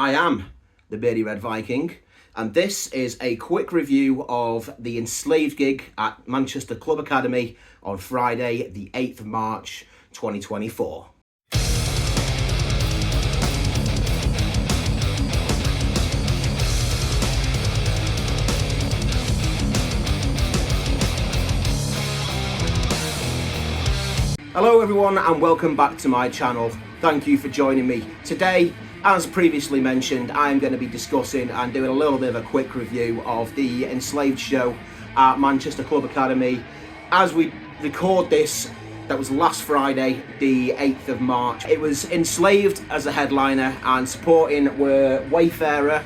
I am the Beardy Red Viking, and this is a quick review of the Enslaved gig at Manchester Club Academy on Friday, the 8th of March, 2024. Hello everyone and welcome back to my channel. Thank you for joining me. Today, as previously mentioned, I am going to be discussing and doing a little bit of a quick review of the Enslaved show at Manchester Club Academy. As we record this, that was last Friday, the 8th of March. It was Enslaved as a headliner, and supporting were WAYFARER,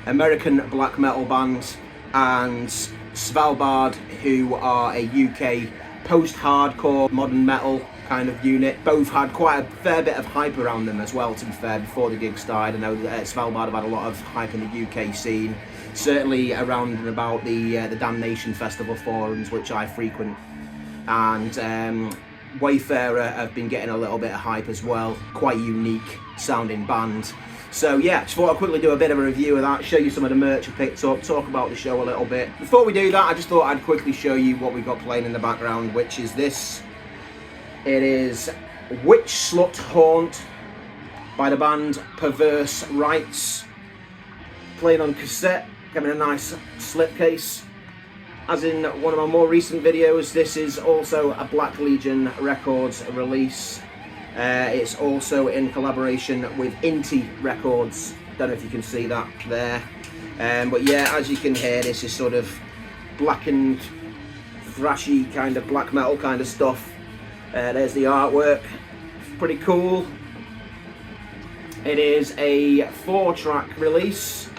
American black metal band, and SVALBARD, who are a UK post-hardcore modern metal kind of unit. Both had quite a fair bit of hype around them as well, to be fair, before the gig started. I know that SVALBARD have had a lot of hype in the UK scene, certainly around and about the Damnation Festival forums, which I frequent, and WAYFARER have been getting a little bit of hype as well. Quite unique sounding band. So yeah, just thought I'd quickly do a bit of a review of that, show you some of the merch I picked up, talk about the show a little bit. Before we do that, I just thought I'd quickly show you what we've got playing in the background, which is this. It is Witch Slut Haunt by the band Perverse Rights, playing on cassette, having a nice slipcase. As in one of my more recent videos, this is also a Black Legion Records release. It's also in collaboration with Inti Records. Don't know if you can see that there. But yeah, as you can hear, this is sort of blackened, thrashy kind of black metal kind of stuff. There's the artwork. Pretty cool. It is a 4-track release,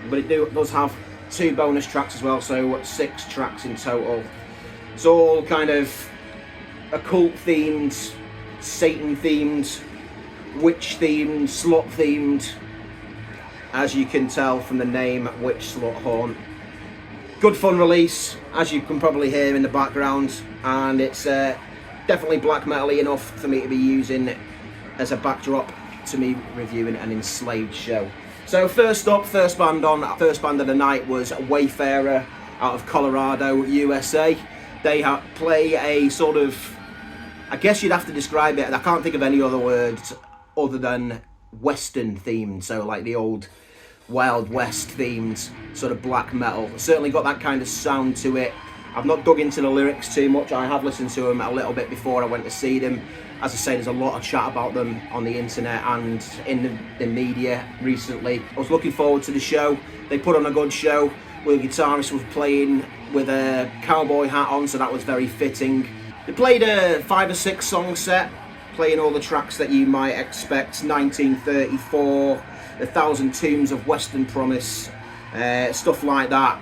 but it does have 2 bonus tracks as well, so 6 tracks in total. It's all kind of occult themed, Satan themed, witch themed, slut themed, as you can tell from the name, Witch Slut Haunt. Good fun release, as you can probably hear in the background, and it's definitely black metal-y enough for me to be using as a backdrop to me reviewing an Enslaved show. So first up, first band of the night was WAYFARER out of Colorado, USA. They play a sort of, I guess you'd have to describe it, I can't think of any other words other than Western themed, so like the old Wild West themed sort of black metal. Certainly got that kind of sound to it. I've not dug into the lyrics too much. I have listened to them a little bit before I went to see them. As I say, there's a lot of chat about them on the internet and in the media recently. I was looking forward to the show. They put on a good show. The guitarist was playing with a cowboy hat on, so that was very fitting. They played a 5 or 6 song set, playing all the tracks that you might expect. 1934, 1,000 Tombs of Western Promise, stuff like that.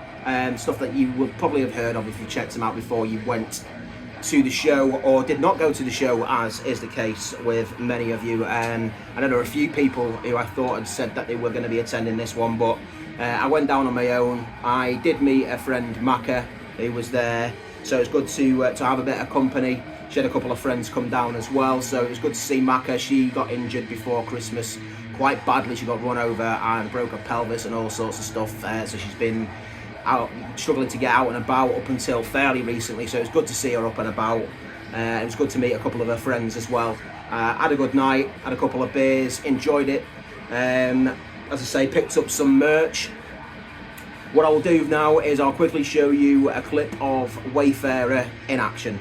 Stuff that you would probably have heard of if you checked them out before you went to the show, or did not go to the show, as is the case with many of you. I know there are a few people who I thought had said that they were going to be attending this one, but I went down on my own. I did meet a friend, Maka, who was there, so it's good to have a bit of company. She had a couple of friends come down as well, so it was good to see Maka. She got injured before Christmas quite badly. She got run over and broke her pelvis and all sorts of stuff, so she's been out struggling to get out and about up until fairly recently, so it's good to see her up and about. It was good to meet a couple of her friends as well. Had a good night, had a couple of beers, enjoyed it. As I say, picked up some merch. What I'll do now is I'll quickly show you a clip of WAYFARER in action.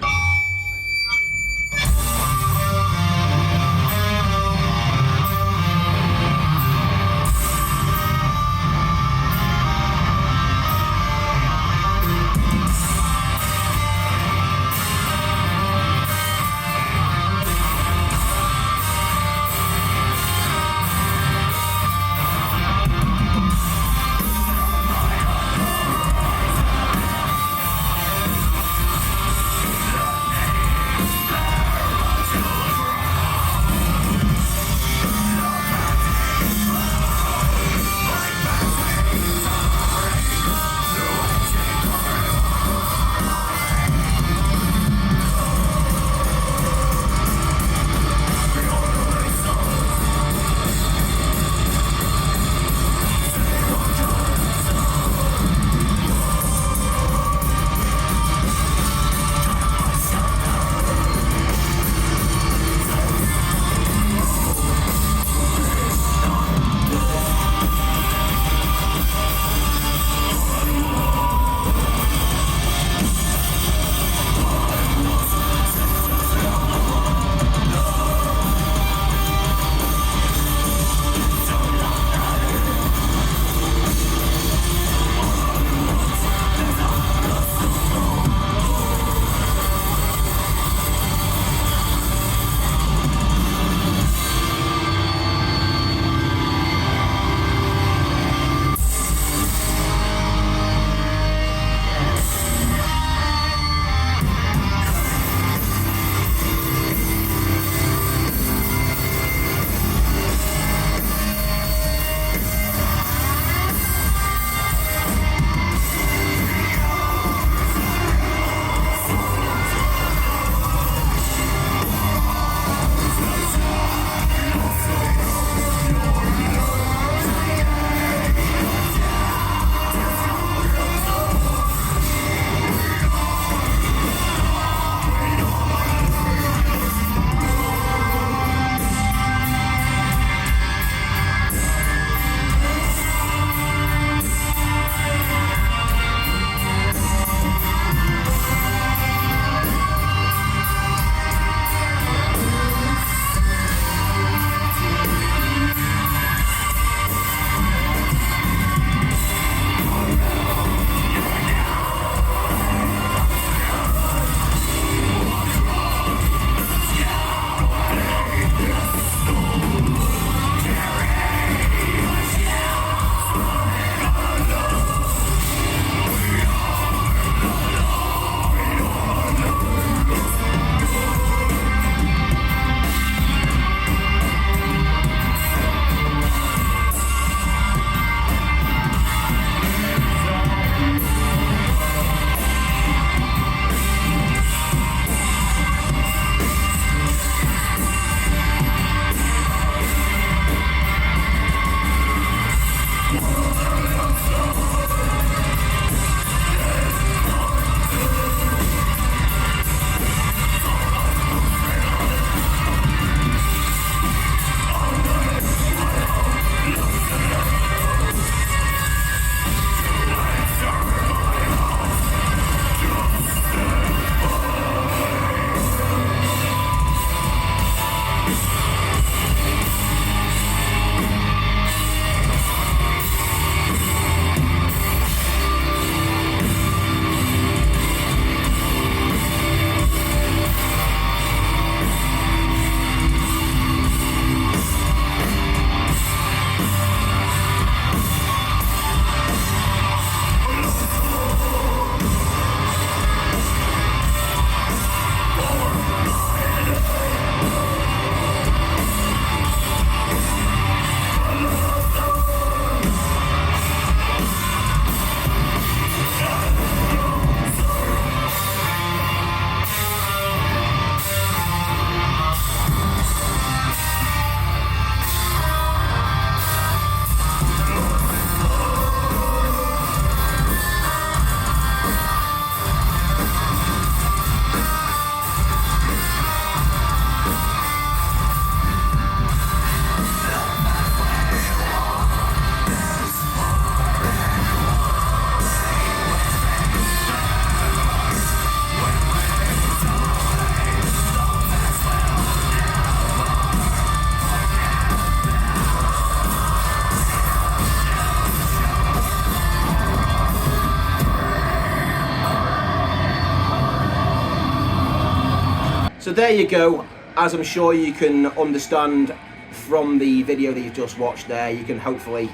So there you go. As I'm sure you can understand from the video that you've just watched there, you can hopefully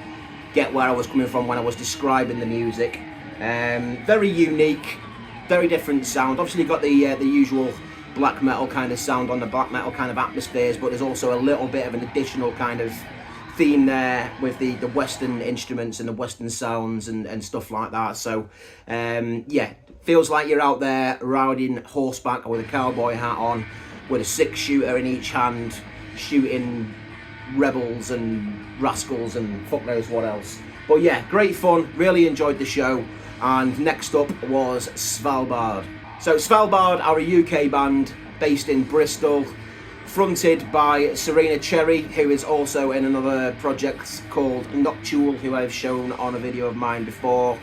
get where I was coming from when I was describing the music. Very unique, very different sound. Obviously you've got the usual black metal kind of sound on the black metal kind of atmospheres, but there's also a little bit of an additional kind of theme there with the Western instruments and the Western sounds and stuff like that. So yeah, feels like you're out there riding horseback with a cowboy hat on, with a 6-shooter in each hand, shooting rebels and rascals and fuck knows what else. But yeah, great fun, really enjoyed the show. And next up was SVALBARD. So SVALBARD are a UK band based in Bristol, fronted by Serena Cherry, who is also in another project called Noctule, who I've shown on a video of mine before.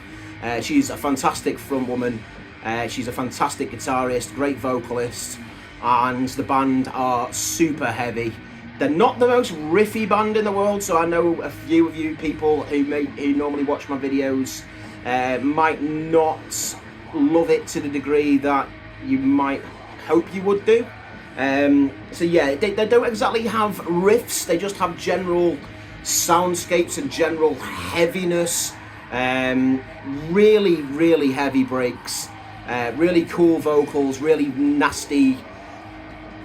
She's a fantastic frontwoman, she's a fantastic guitarist, great vocalist, and the band are super heavy. They're not the most riffy band in the world, so I know a few of you people who normally watch my videos might not love it to the degree that you might hope you would do. So yeah, they don't exactly have riffs, they just have general soundscapes and general heaviness. Really heavy breaks, really cool vocals, really nasty,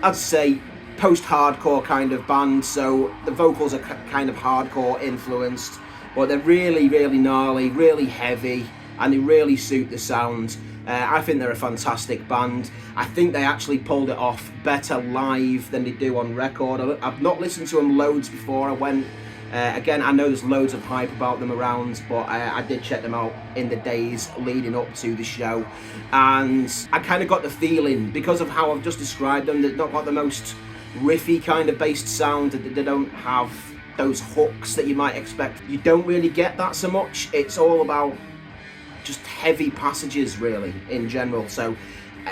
I'd say post-hardcore kind of band, so the vocals are kind of hardcore influenced, but they're really gnarly, really heavy, and they really suit the sound. I think they're a fantastic band. I think they actually pulled it off better live than they do on record. I've not listened to them loads before I went. Again, I know there's loads of hype about them around, but I did check them out in the days leading up to the show, and I kind of got the feeling, because of how I've just described them, they've not got the most riffy kind of based sound, they don't have those hooks that you might expect. You don't really get that so much. It's all about just heavy passages really in general. So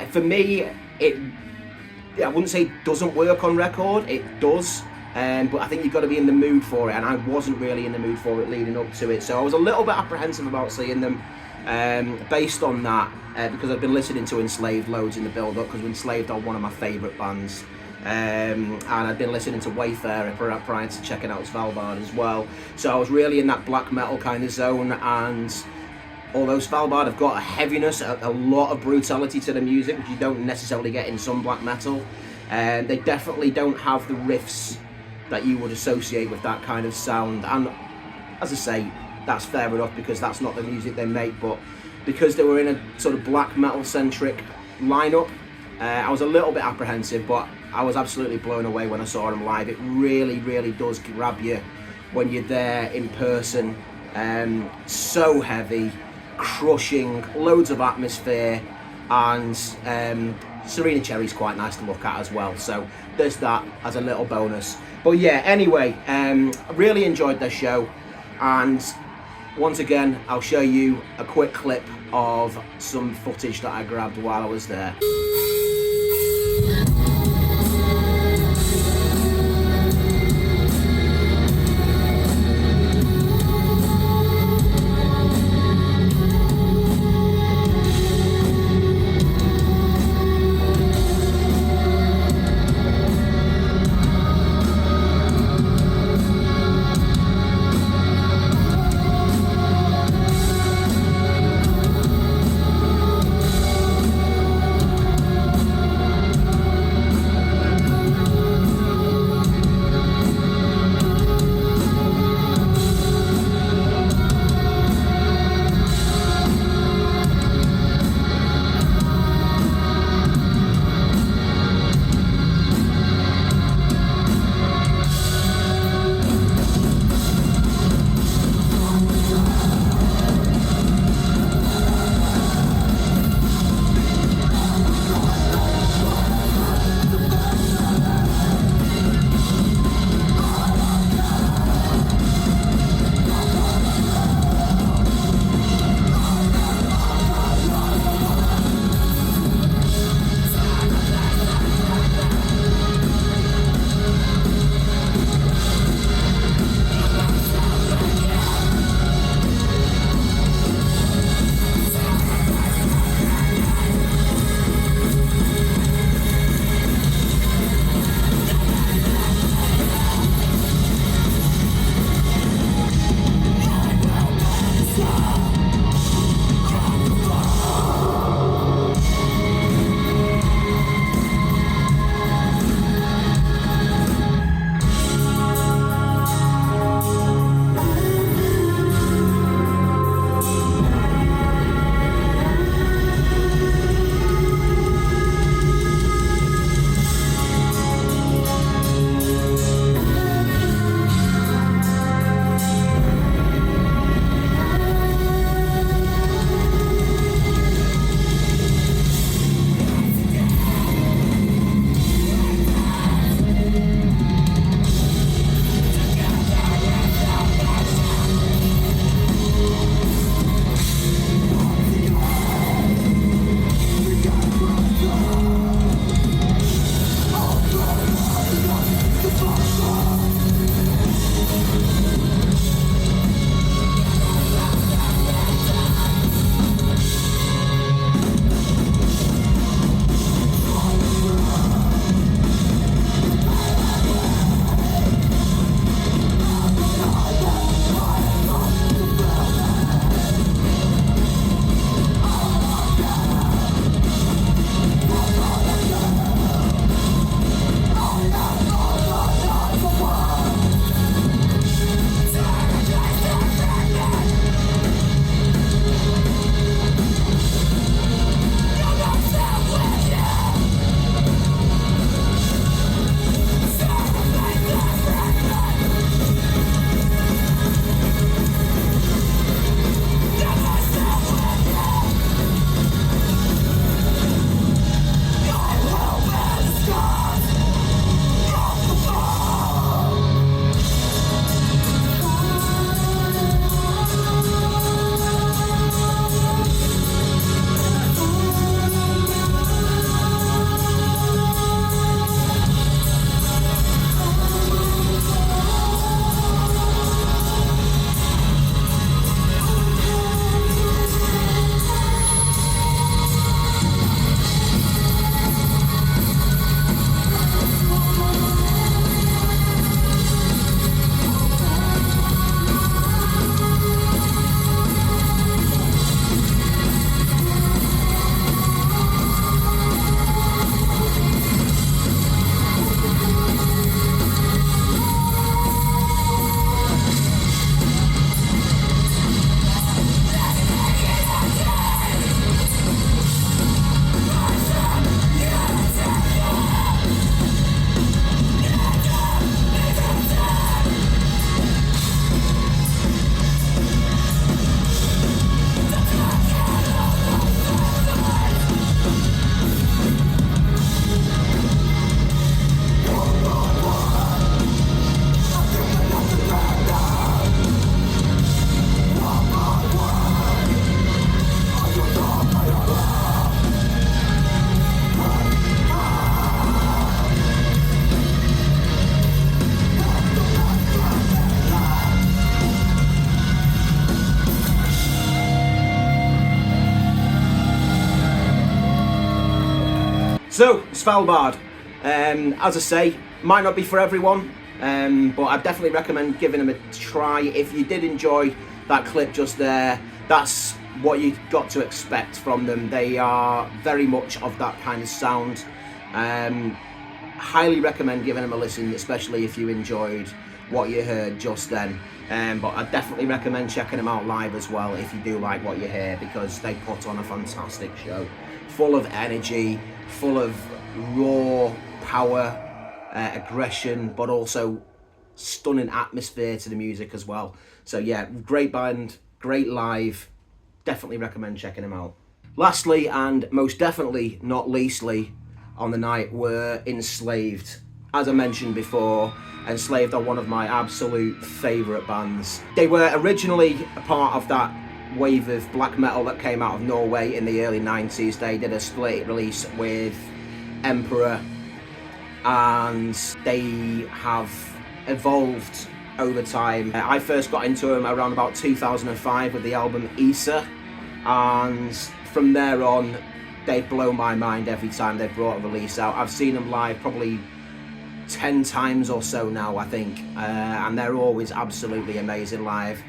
for me, I wouldn't say it doesn't work on record, it does, but I think you've got to be in the mood for it, and I wasn't really in the mood for it leading up to it, so I was a little bit apprehensive about seeing them based on that, because I've been listening to ENSLAVED loads in the build up, because ENSLAVED are one of my favourite bands. And I'd been listening to WAYFARER prior to checking out SVALBARD as well, so I was really in that black metal kind of zone. And although SVALBARD have got a heaviness, a lot of brutality to the music, which you don't necessarily get in some black metal, they definitely don't have the riffs that you would associate with that kind of sound. And as I say, that's fair enough, because that's not the music they make, but because they were in a sort of black metal centric lineup, I was a little bit apprehensive, but I was absolutely blown away when I saw them live. It really does grab you when you're there in person, So heavy, crushing, loads of atmosphere, and Serena Cherry's quite nice to look at as well, so there's that as a little bonus. But yeah, anyway, I really enjoyed this show, and once again I'll show you a quick clip of some footage that I grabbed while I was there. So, Svalbard, as I say, might not be for everyone, but I definitely recommend giving them a try. If you did enjoy that clip just there, that's what you got to expect from them. They are very much of that kind of sound. Highly recommend giving them a listen, especially if you enjoyed what you heard just then. But I definitely recommend checking them out live as well if you do like what you hear, because they put on a fantastic show, full of energy, full of raw power, aggression, but also stunning atmosphere to the music as well. So yeah, great band, great live, definitely recommend checking them out. Lastly, and most definitely not leastly on the night, were ENSLAVED. As I mentioned before, ENSLAVED are one of my absolute favourite bands. They were originally a part of that wave of black metal that came out of Norway in the early 90s. They did a split release with Emperor, and they have evolved over time. I first got into them around about 2005 with the album Isa, and from there on they blow my mind every time they've brought a release out. I've seen them live probably 10 times or so now, I think, and they're always absolutely amazing live.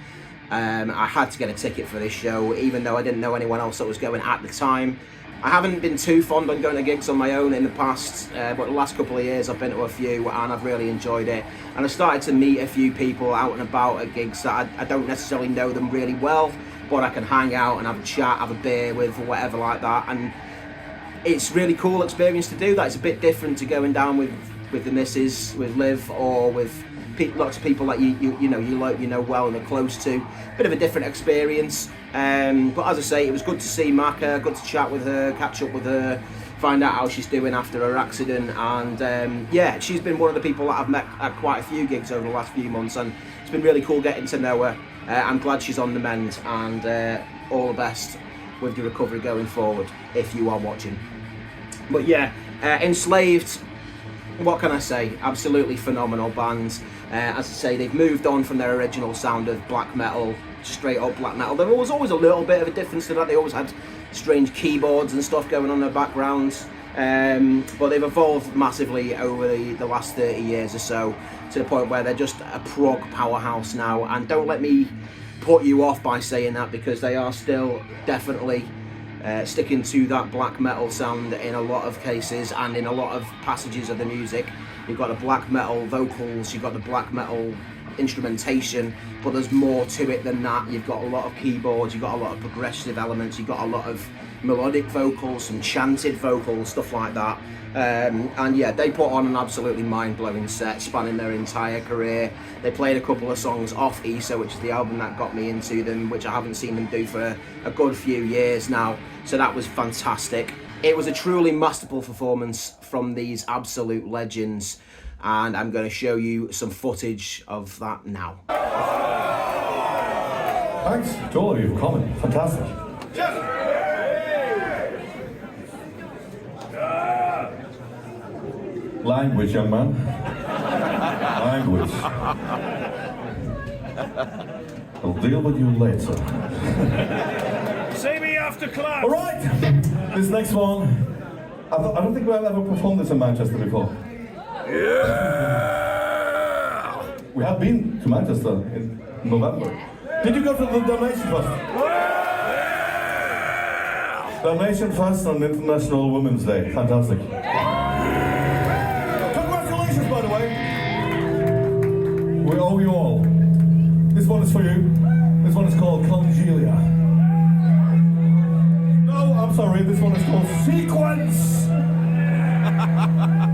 I had to get a ticket for this show, even though I didn't know anyone else that was going at the time. I haven't been too fond on going to gigs on my own in the past, but the last couple of years I've been to a few and I've really enjoyed it. And I started to meet a few people out and about at gigs that I don't necessarily know them really well, but I can hang out and have a chat, have a beer with, or whatever like that. And it's really cool experience to do that. It's a bit different to going down with the missus, with Liv, or with lots of people that you know well and are close to. Bit of a different experience. But as I say, it was good to see Maka, good to chat with her, catch up with her, find out how she's doing after her accident. And yeah, she's been one of the people that I've met at quite a few gigs over the last few months, and it's been really cool getting to know her. I'm glad she's on the mend, and all the best with the recovery going forward, if you are watching. But yeah, ENSLAVED, what can I say? Absolutely phenomenal band. As I say, they've moved on from their original sound of black metal, straight up black metal. There was always a little bit of a difference to that. They always had strange keyboards and stuff going on in the backgrounds. But they've evolved massively over the last 30 years or so, to the point where they're just a prog powerhouse now. And don't let me put you off by saying that, because they are still definitely sticking to that black metal sound in a lot of cases and in a lot of passages of the music. You've got the black metal vocals, you've got the black metal instrumentation, but there's more to it than that. You've got a lot of keyboards, you've got a lot of progressive elements, you've got a lot of melodic vocals, some chanted vocals, stuff like that. And yeah, they put on an absolutely mind-blowing set spanning their entire career. They played a couple of songs off Isa, which is the album that got me into them, which I haven't seen them do for a good few years now, so that was fantastic. It was a truly masterful performance from these absolute legends, and I'm going to show you some footage of that now. Thanks to all of you for coming. Fantastic. Language, young man. Language. I'll deal with you later. See me after class. All right. This next one, I don't think we've ever performed this in Manchester before. Yeah. We have been to Manchester in November. Did you go to the Donation Fest? Yeah. Donation Fest on International Women's Day. Fantastic. Congratulations, by the way. We owe you all. This one is for you. This one is called Congelia. No, I'm sorry. This one is called Sequence. Yeah.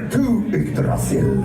to Yggdrasil.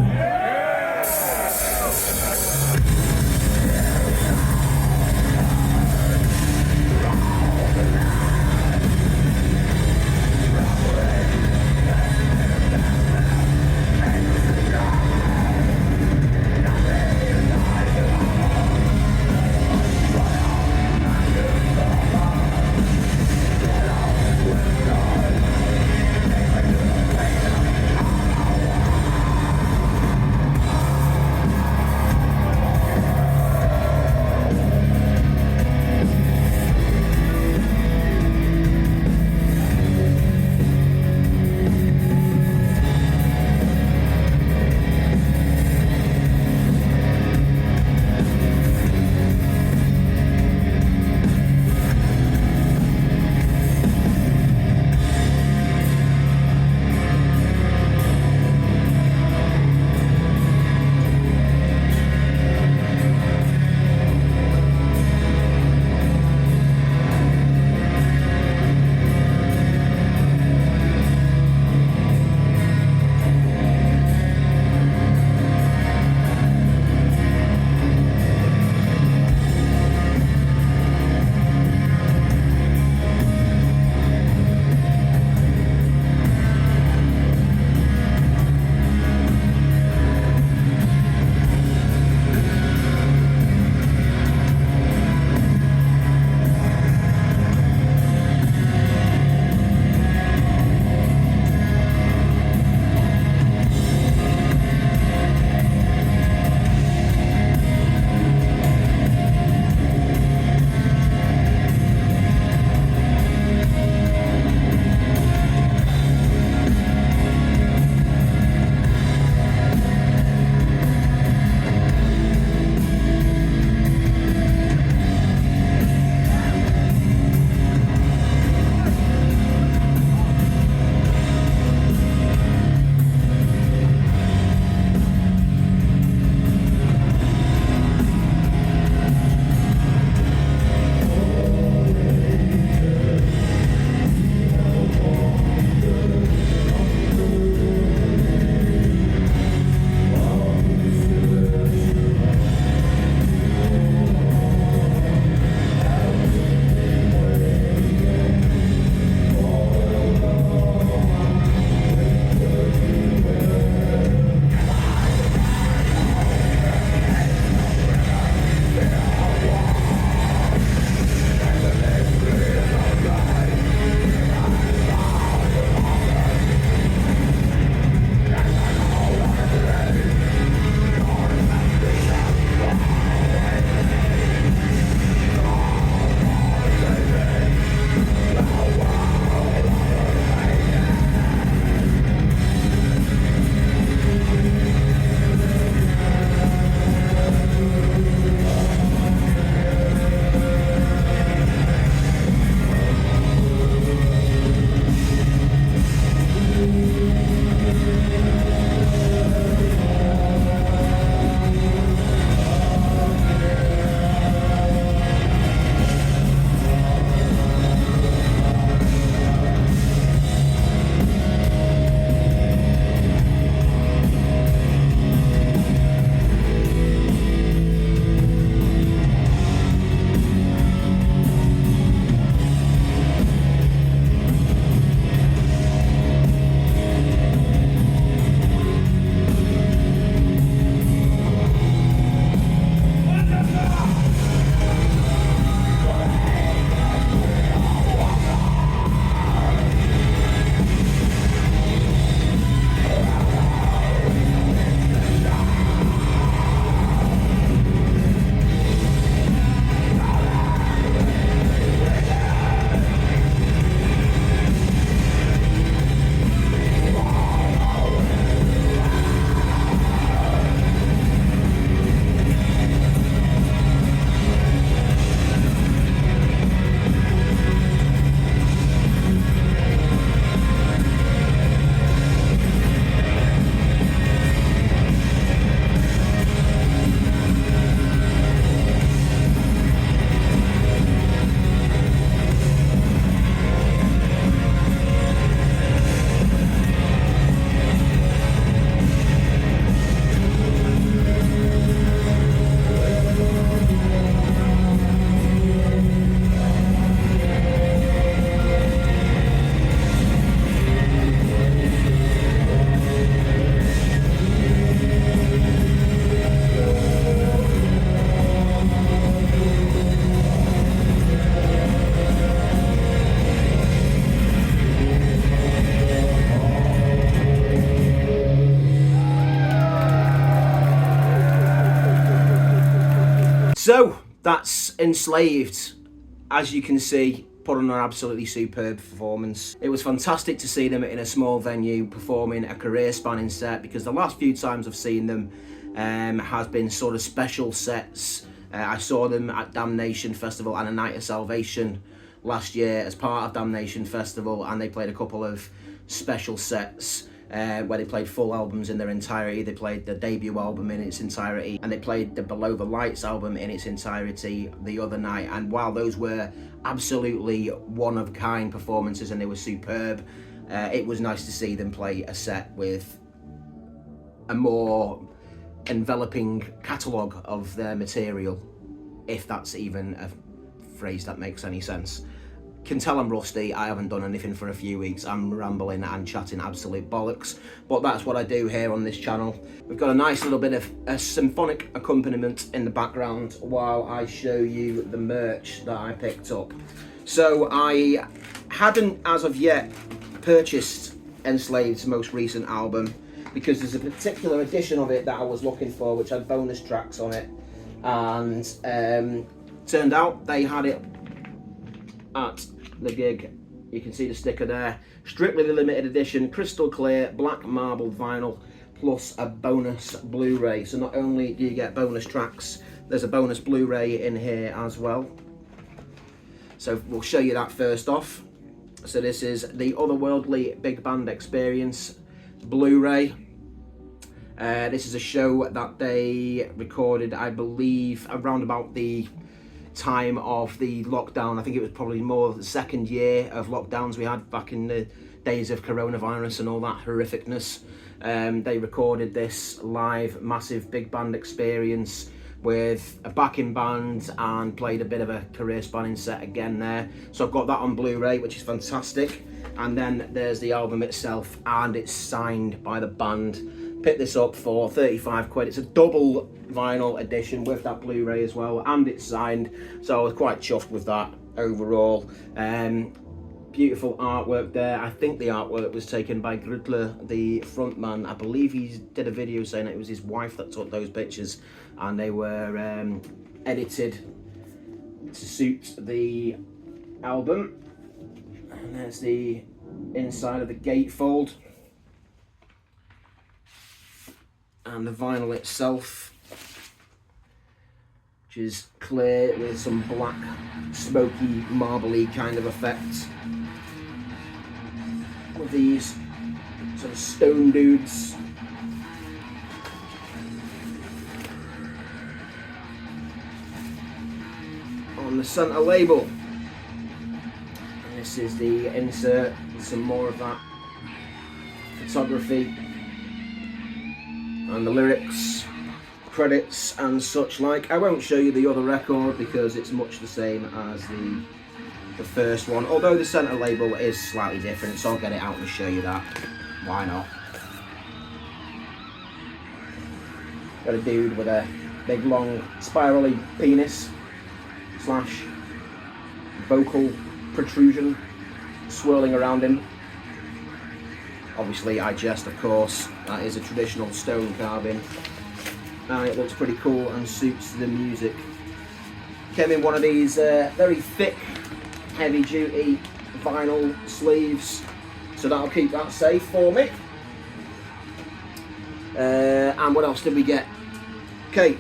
So that's Enslaved. As you can see, put on an absolutely superb performance. It was fantastic to see them in a small venue performing a career-spanning set, because the last few times I've seen them has been sort of special sets. I saw them at Damnation Festival and A Night of Salvation last year as part of Damnation Festival, and they played a couple of special sets where they played full albums in their entirety. They played the debut album in its entirety, and they played the Below the Lights album in its entirety the other night. And while those were absolutely one-of-a-kind performances and they were superb, it was nice to see them play a set with a more enveloping catalogue of their material, if that's even a phrase that makes any sense. Can tell I'm rusty. I haven't done anything for a few weeks. I'm rambling and chatting absolute bollocks, but that's what I do here on this channel. We've got a nice little bit of a symphonic accompaniment in the background while I show you the merch that I picked up. So I hadn't as of yet purchased Enslaved's most recent album, because there's a particular edition of it that I was looking for which had bonus tracks on it, and turned out they had it at the gig. You can see the sticker there. Strictly the limited edition, crystal clear, black marble vinyl, plus a bonus Blu-ray. So not only do you get bonus tracks, there's a bonus Blu-ray in here as well. So we'll show you that first off. So this is the Otherworldly Big Band Experience Blu-ray. This is a show that they recorded, I believe, around about the time of the lockdown. I think it was probably more the second year of lockdowns we had back in the days of coronavirus and all that horrificness. They recorded this live massive big band experience with a backing band and played a bit of a career spanning set again there. So I've got that on Blu-ray, which is fantastic. And then there's the album itself, and it's signed by the band. Picked this up for 35 quid. It's a double vinyl edition with that Blu-ray as well, and it's signed, so I was quite chuffed with that overall. Beautiful artwork there. I think the artwork was taken by Grudler, the frontman. I believe he did a video saying it was his wife that took those pictures, and they were edited to suit the album. And there's the inside of the gatefold. And the vinyl itself, which is clear with some black, smoky, marbly kind of effect, with these sort of stone dudes. On the centre label. And this is the insert with some more of that photography. And the lyrics, credits and such like. I won't show you the other record because it's much the same as the first one, although the centre label is slightly different, so I'll get it out and show you that. Why not? Got a dude with a big long spirally penis slash vocal protrusion swirling around him. Obviously I jest, of course. That is a traditional stone carving, and it looks pretty cool and suits the music. Came in one of these very thick, heavy duty vinyl sleeves, so that'll keep that safe for me. And what else did we get? Okay,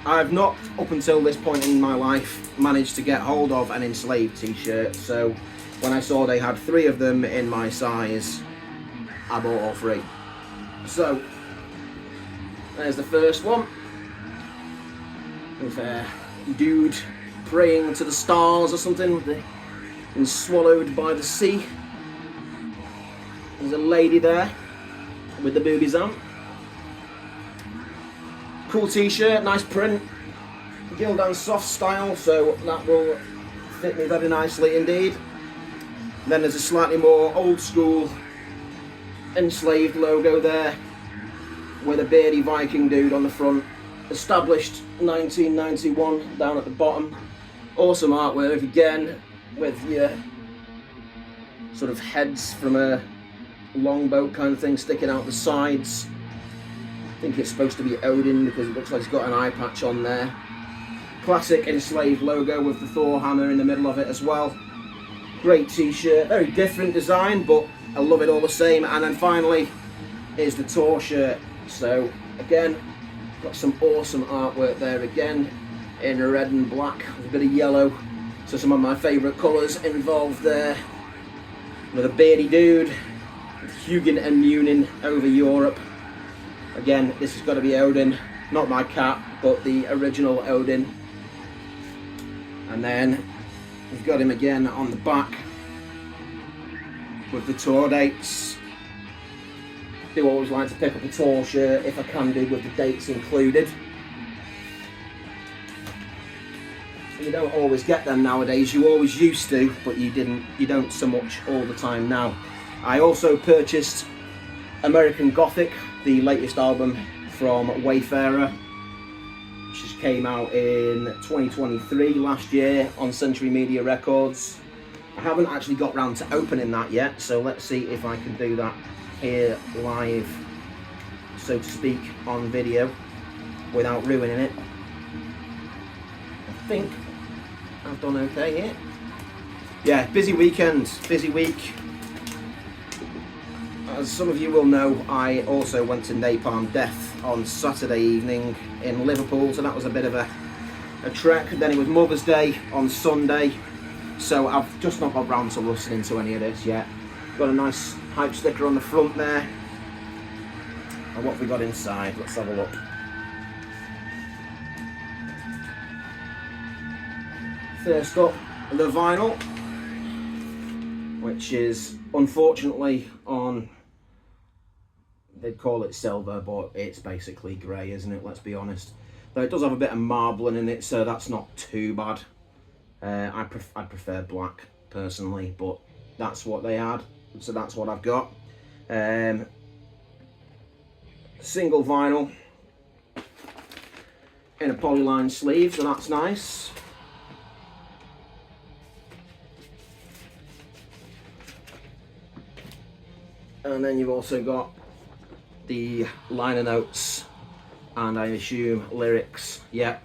I've not, up until this point in my life, managed to get hold of an Enslaved t-shirt, so when I saw they had 3 of them in my size, I bought all 3. So, there's the first one, with a dude praying to the stars or something, and swallowed by the sea. There's a lady there, with the boobies on. Cool t-shirt, nice print, Gildan soft style, so that will fit me very nicely indeed. Then there's a slightly more old school Enslaved logo there, with a beardy Viking dude on the front. Established 1991 down at the bottom. Awesome artwork again, with your sort of heads from a longboat kind of thing sticking out the sides. I think it's supposed to be Odin because it looks like he's got an eye patch on there. Classic Enslaved logo with the Thor hammer in the middle of it as well. Great t-shirt, very different design, but I love it all the same. And then finally is the tour shirt. So again, got some awesome artwork there again in red and black with a bit of yellow. So some of my favourite colours involved there. With a beardy dude, Hugin and Munin over Europe. Again, this has got to be Odin, not my cat, but the original Odin. And then we've got him again on the back with the tour dates. Do always like to pick up a tour shirt if I can do, with the dates included. You don't always get them nowadays. You always used to, but you don't so much all the time now. I also purchased American Gothic, the latest album from WAYFARER, which just came out in 2023, last year, on Century Media Records. I haven't actually got round to opening that yet, so let's see if I can do that here live, so to speak, on video without ruining it. I think I've done okay here. Yeah, busy weekend, busy week. As some of you will know, I also went to Napalm Death on Saturday evening in Liverpool, so that was a bit of a trek. Then it was Mother's Day on Sunday, so I've just not got round to listening to any of this yet. Got a nice hype sticker on the front there. And what have we got inside? Let's have a look. First up, the vinyl, which is unfortunately on, they'd call it silver, but it's basically grey, isn't it? Let's be honest. Though it does have a bit of marbling in it, so that's not too bad. I prefer black personally, but that's what they had, so that's what I've got. Single vinyl in a polyline sleeve, so that's nice. And then you've also got the liner notes and I assume lyrics, yeah,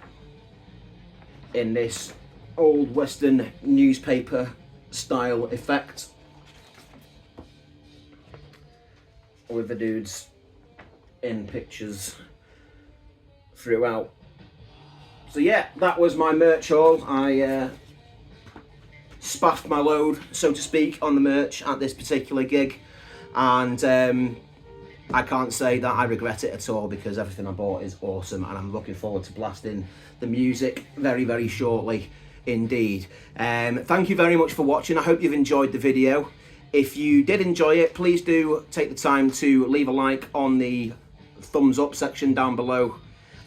in this old Western newspaper style effect, with the dudes in pictures throughout. So yeah, that was my merch haul. I spaffed my load, so to speak, on the merch at this particular gig. And I can't say that I regret it at all, because everything I bought is awesome and I'm looking forward to blasting the music very, very shortly indeed. Thank you very much for watching. I hope you've enjoyed the video. If you did enjoy it, please do take the time to leave a like on the thumbs up section down below.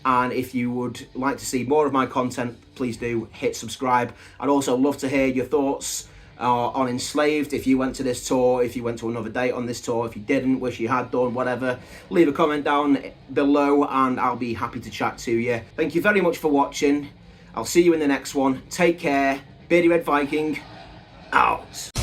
And if you would like to see more of my content, please do hit subscribe. I'd also love to hear your thoughts on Enslaved. If you went to this tour, if you went to another date on this tour, if you didn't, wish you had done, whatever, leave a comment down below and I'll be happy to chat to you. Thank you very much for watching. I'll see you in the next one. Take care. Beardy Red Viking out.